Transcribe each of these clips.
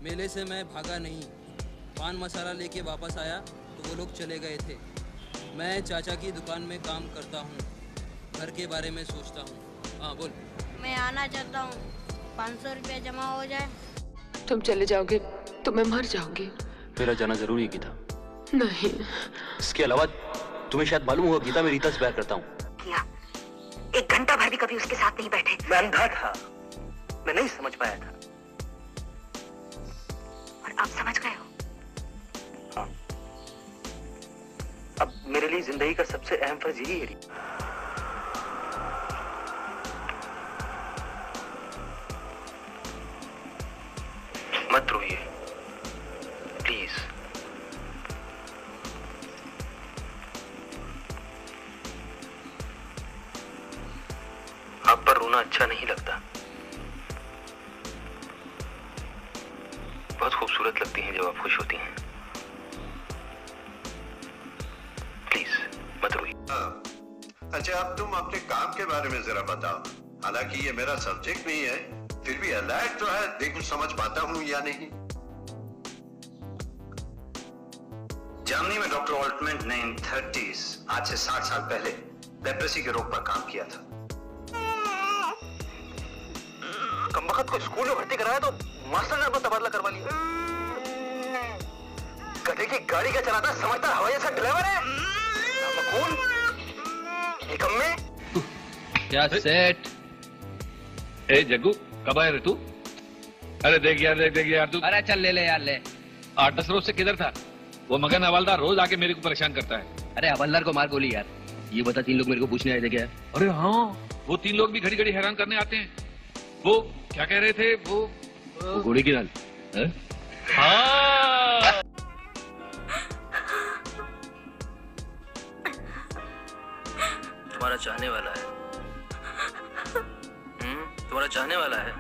मेले से मैं भागा नहीं, पान मसाला लेके वापस आया तो वो लोग चले गए थे। मैं चाचा की दुकान में काम करता हूँ, घर के बारे में सोचता हूँ। हाँ बोल। मैं आना चाहता हूँ, 500 रुपया जमा हो जाए। तुम चले जाओगे तो मैं मर जाऊंगी। मेरा जाना जरूरी है गीता। नहीं। इसके अलावा तुम्हें शायद मालूम होगा गीता, मैं रीता से प्यार करता हूँ। किया, 1 घंटा भर भी कभी उसके साथ नहीं बैठे। मैं अंधा था, मैं नहीं समझ पाया था। और अब समझ गए हो? हाँ। अब मेरे लिए जिंदगी का सबसे अहम फर्ज यही है। मत रोइए प्लीज। आप पर रोना अच्छा नहीं लगता। बहुत खूबसूरत लगती हैं जब आप खुश होती हैं। प्लीज मत रोइए। अच्छा, अब तुम अपने काम के बारे में जरा बताओ। हालांकि ये मेरा सब्जेक्ट नहीं है, फिर भी अलर्ट तो है, देखो समझ पाता हूँ या नहीं। जर्मनी में डॉक्टर ऑल्टमेंट ने इन 30s, आज से 60 साल पहले लेप्रेसी के रोग पर काम किया था। कमबख्त को स्कूल में भर्ती कराया तो मास्टर ने अपना तबादला करवा लिया। गधे की गाड़ी क्या चलाता है, समझता हवाई जैसा ड्राइवर है। निकम्मे। क्या सेठ? ए जग्गू, कब आया रे तू? अरे देख यार तू। अरे चल ले ले यार ले। 8-10 रोज से किधर था? वो मगन हवलदार रोज आके मेरे को परेशान करता है। अरे हवलदार को मार गोली यार। ये बता 3 लोग मेरे को पूछने आए थे क्या? अरे हाँ, वो 3 लोग भी घड़ी घड़ी हैरान करने आते हैं। वो क्या कह रहे थे? वो घोड़े की दाल। हाँ। तुम्हारा चाहने वाला है। तुम्हारा चाहने वाला है।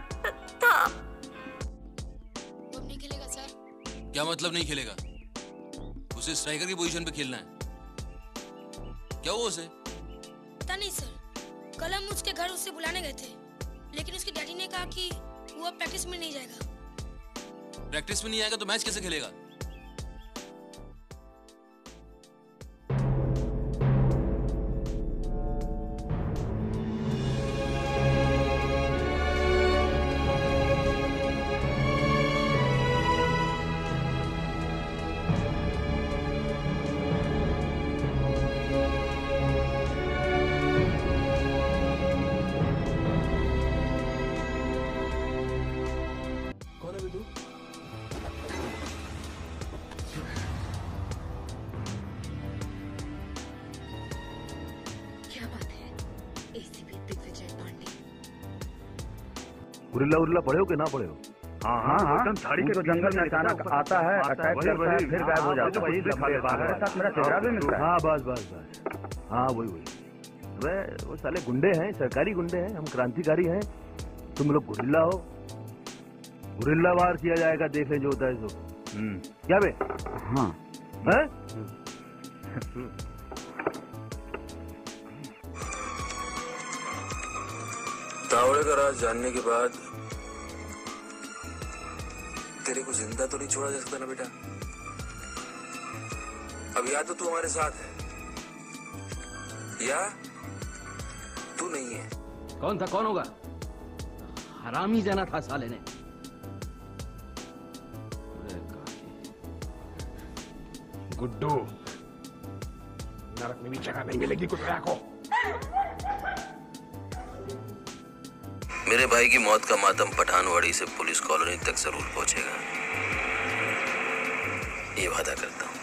अब नहीं खेलेगा सर। क्या मतलब नहीं खेलेगा? उसे स्ट्राइकर की पोजीशन पे खेलना है। क्या हुआ उसे? पता नहीं सर, कल हम उसके घर उससे बुलाने गए थे, लेकिन उसके डैडी ने कहा कि वो अब प्रैक्टिस में नहीं जाएगा। प्रैक्टिस में नहीं आएगा तो मैच कैसे खेलेगा? गुरिल्ला उरिल्ला पढ़े हो कि ना पढ़े हो? हाँ, झाड़ी के जंगल में अचानक आता है, अटैक करता है, फिर गायब हो जाता है। मेरा चेहरा भी मिलता है। हाँ बस। हाँ वही। वो साले गुंडे हैं, सरकारी गुंडे हैं, हम क्रांतिकारी हैं। तुम लोग गुरिल्ला हो। गुरिल्ला वार किया जाएगा, देख ले जो होता है सो। क्या बे? हाँ। तावड़े का राज जानने के बाद तेरे को जिंदा तो नहीं छोड़ा जा सकता ना बेटा। अब या तो तू हमारे साथ है या तू नहीं है। कौन था? कौन होगा? हरामी जाना था साले ने। गुड्डू, नरक में भी जगह नहीं मिलेगी कुत्ते को। मेरे भाई की मौत का मातम पठानवाड़ी से पुलिस कॉलोनी तक जरूर पहुंचेगा, ये वादा करता हूँ।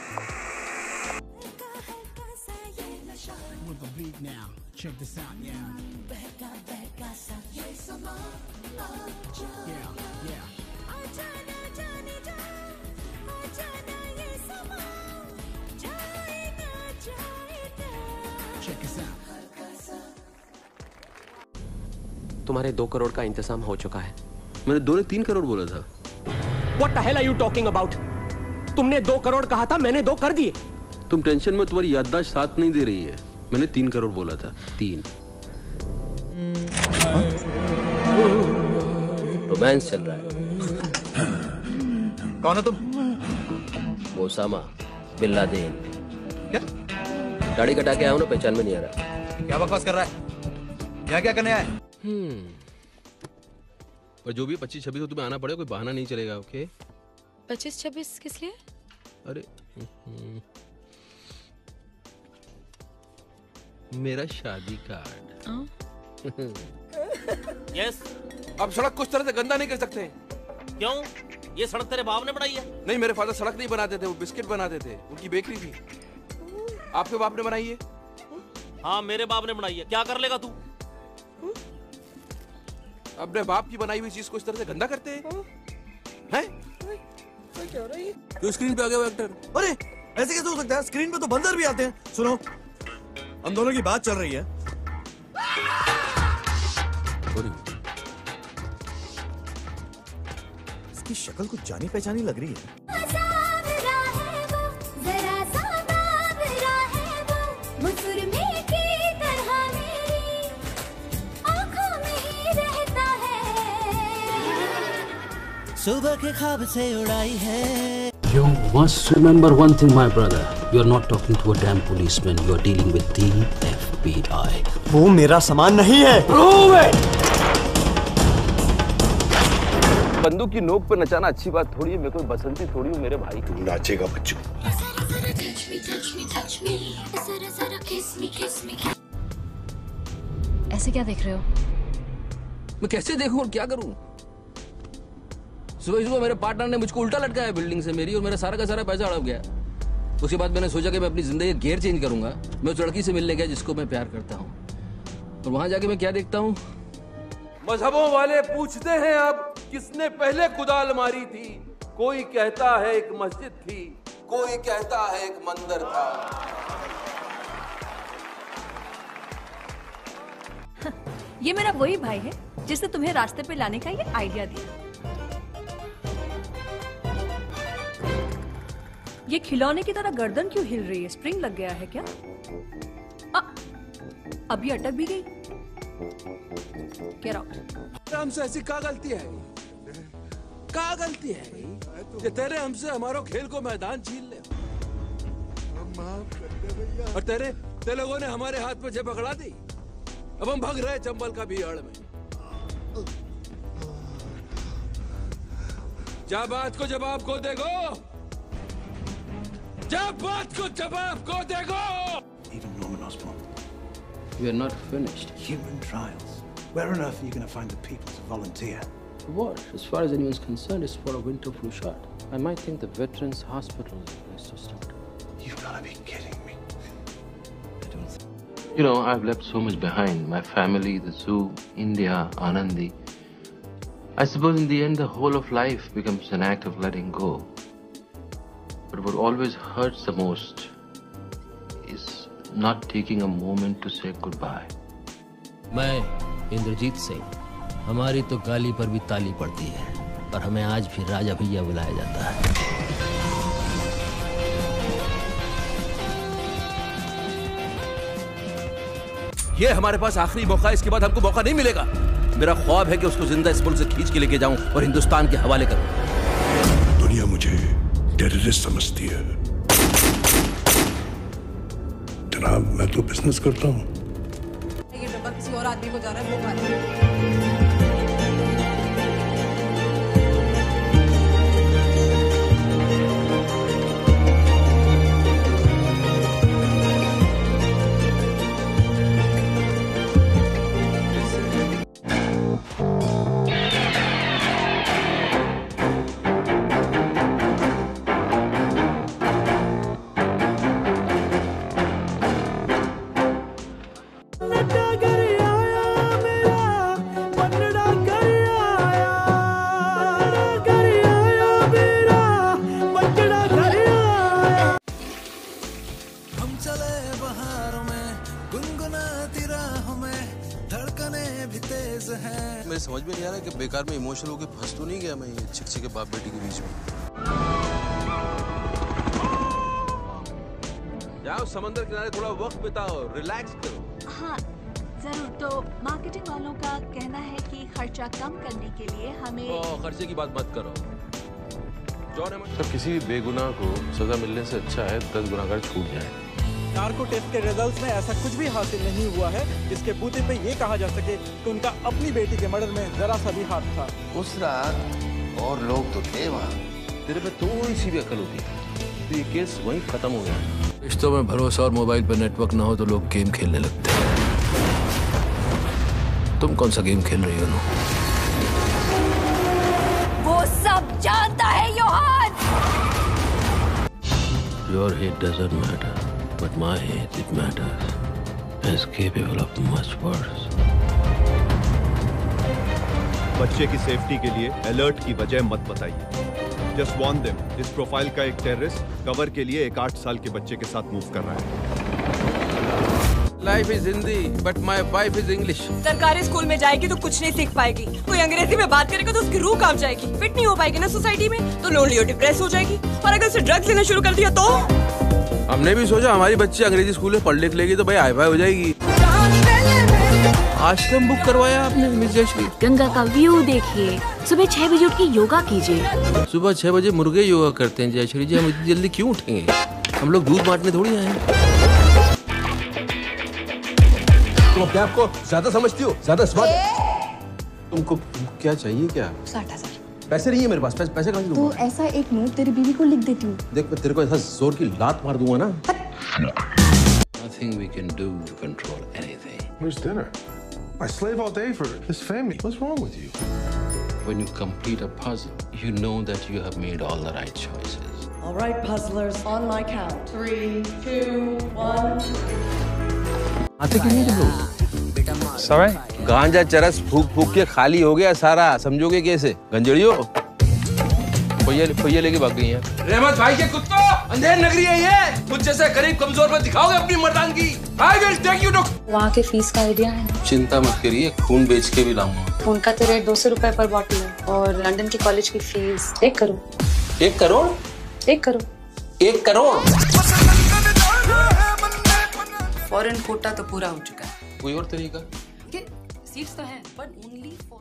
तुम्हारे 2 करोड़ का इंतजाम हो चुका है। मैंने 2 ने 3 करोड़ बोला था। What the hell are you talking about? तुमने 2 करोड़ कहा था, मैंने 2 कर दिए। तुम टेंशन में, तुम्हारी याददाश्त साथ नहीं दे रही है। मैंने 3 करोड़ बोला था। 3 रोमांस चल रहा है। कौन है तुम? Osama bin Laden. क्या? दाढ़ी कटा के आया हूँ ना, पहचान में नहीं आ रहा। क्या बकवास कर रहा है? यहाँ क्या करने आया? और जो भी 25-26 को तुम्हें आना पड़े, कोई बहाना नहीं चलेगा। ओके 25-26 किस लिए? अरे मेरा शादी कार्ड। यस। अब सड़क कुछ तरह से गंदा नहीं कर सकते। क्यों? ये सड़क तेरे बाप ने बनाई है? नहीं, मेरे फादर सड़क नहीं बनाते थे, वो बिस्किट बनाते थे, उनकी बेकरी थी। आपके बाप ने बनाई है? हाँ, मेरे बाप ने बनाई है। क्या कर लेगा तू? अपने बाप की बनाई हुई चीज को इस तरह से गंदा करते हैं? तो स्क्रीन पे आ गया वो एक्टर। अरे ऐसे कैसे हो सकता है? स्क्रीन पे तो बंदर भी आते हैं। सुनो, हम दोनों की बात चल रही है। इसकी शक्ल कुछ जानी पहचानी लग रही है। सुबह के ख्वाब से उड़ाई है। You must remember one thing, my brother. You are not talking to a damn policeman. You are dealing with the FBI. वो मेरा सामान नहीं है। Prove it! बंदूक की नोक पे नचाना अच्छी बात थोड़ी है। मैं कोई बसंती थोड़ी हूँ मेरे भाई। तू नाचेगा बच्चू। ऐसे क्या देख रहे हो? मैं कैसे देखूं और क्या करूं? सुबह मेरे पार्टनर ने मुझको उल्टा लटकाया बिल्डिंग से मेरी, और मेरा सारा का सारा पैसा हड़प गया। उसके बाद मैंने सोचा कि मैं अपनी जिंदगी गियर चेंज करूंगा। मैं उस लड़की से मिलने गया जिसको मैं प्यार करता हूँ, और वहां जाके मैं क्या देखता हूँ? मजहबों वाले पूछते हैं अब किसने पहले कुदाल मारी थी। कोई कहता है एक मस्जिद थी, कोई कहता है एक मंदिर था। ये मेरा वही भाई है जिसने तुम्हें रास्ते पे लाने का ये आइडिया दिया। ये खिलौने की तरह गर्दन क्यों हिल रही है? स्प्रिंग लग गया है क्या? अभी अटक भी गई। Get out. हमसे ऐसी क्या गलती है? क्या गलती है कि तेरे हमसे हमारो खेल को मैदान छीन ले, और तेरे लोगों ने हमारे हाथ में जब पकड़ा दी। अब हम भाग रहे चंबल का भीड़ में। जा बात को जवाब को देगो, जब बात को जवाब को देगो। Even Norman Osborn. We are not finished. Human trials. Where on earth are you going to find the people to volunteer? What? As far as anyone's concerned, it's for a winter flu shot. I might think the Veterans Hospital is the place to start. You've got to be kidding me. You know, I've left so much behind. My family, the zoo, India, Anandi. I suppose in the end, the whole of life becomes an act of letting go. But what always hurts the most is not taking a moment to say goodbye. मैं इंद्रजीत सिंह, हमारी तो गाली पर भी ताली पड़ती है, और हमें आज भी राजा भैया बुलाया जाता है। ये हमारे पास आखिरी मौका है, इसके बाद हमको मौका नहीं मिलेगा। मेरा ख्वाब है कि उसको जिंदा इस पुल से खींच के लेके जाऊं और हिंदुस्तान के हवाले करूं। दुनिया मुझे टेररिस्ट समझती है। जनाब, मैं तो बिजनेस करता हूँ। ये डब्बा किसी और आदमी को जा रहा है, वो खा मेरे समझ में नहीं आ रहा है कि बेकार में इमोशनल होकर फंस तो नहीं गया मैं ये चिक के बाप बेटी के बीच में। जाओ समंदर किनारे थोड़ा वक्त बिताओ, रिलैक्स करो। हाँ जरूर। तो मार्केटिंग वालों का कहना है कि खर्चा कम करने के लिए हमें खर्चे की बात मत करो। सर किसी भी बेगुनाह को सजा मिलने से अच्छा है 10 गुनाहगार छूट जाए। नार्को टेस्ट के रिजल्ट्स में ऐसा कुछ भी हासिल नहीं हुआ है जिसके बूते पे ये कहा जा सके कि उनका अपनी बेटी के मर्डर में जरा सा भी हाथ था। उस रात और लोग तो थे वहाँ। तेरे पे थोड़ी सी भी अकल होती तो ये केस वहीं खत्म हो गया। रिश्तों में भरोसा और मोबाइल पर नेटवर्क ना हो तो लोग गेम खेलने लगते हैं। तुम कौन सा गेम खेल रही हो नो? वो सब जानता है Yohan. Your hate doesn't matter, but my hate, it matters. Is capable of much worse. बच्चे की सेफ्टी के लिए अलर्ट की वजह मत बताइए। Just warn them, इस प्रोफाइल का एक टेररिस्ट कवर के लिए एक 8 साल के बच्चे के साथ मूव कर रहा है। Life is Hindi but my wife is English. सरकारी स्कूल में जाएगी तो कुछ नहीं सीख पाएगी। कोई अंग्रेजी में बात करेगा तो उसकी रूह कांप जाएगी। फिट नहीं हो पाएगी ना सोसाइटी में तो लोनली और डिप्रेस हो जाएगी। और अगर उसे ड्रग्स लेना शुरू कर दिया तो हमने भी सोचा हमारी बच्ची अंग्रेजी स्कूल में पढ़ लिख लेगी तो भाई हाई फाई हो जाएगी। आश्रम बुक करवाया आपने मिस जयश्री? गंगा का व्यू देखिए। सुबह 6 बजे उठ के योगा कीजिए। सुबह 6 बजे मुर्गे योगा करते हैं जयश्री जी, हम इतनी जल्दी क्यों उठेंगे? हम लोग दूध बांटने थोड़ी आए हैं। तुम अपने आप को ज्यादा समझती हो, ज्यादा स्मार्ट। तुमको क्या चाहिए क्या? 60,000। पैसे नहीं है मेरे पास। पैसे कहाँ से तो दूंगा? ऐसा एक नोट तेरी बीवी को लिख देती हूँ। देख मैं तेरे को ऐसा जोर की लात मार दूंगा ना। Nothing we can do to control anything. Where's dinner? I slave all day for this family. What's wrong with you? When you complete a puzzle, you know that you have made all the right choices. All right, puzzlers, on my count. 3, 2, 1. आते कि नहीं लोग? Sorry? गांजा चरस फूक फूक के खाली हो गया सारा, समझोगे कैसे? गंजड़ियों पहिया लेके भाग गई हैं। रहमत भाई के कुत्तों, अंधेर नगरी है ये। मुझ जैसे गरीब कमजोर पर दिखाओगे अपनी मर्दानगी। I will take you to। वहाँ के फीस का आइडिया है? चिंता मत करिए, खून बेच के भी लाऊंगा। उनका तो रेट 200 रुपए पर बॉटल है और लंदन की कॉलेज की फीस 1 करोड़। 1 करोड़? 1 करोड़। 1 करोड़? फॉरेन कोटा तो पूरा हो चुका है। कोई और तरीका? सीट्स तो हैं, but only for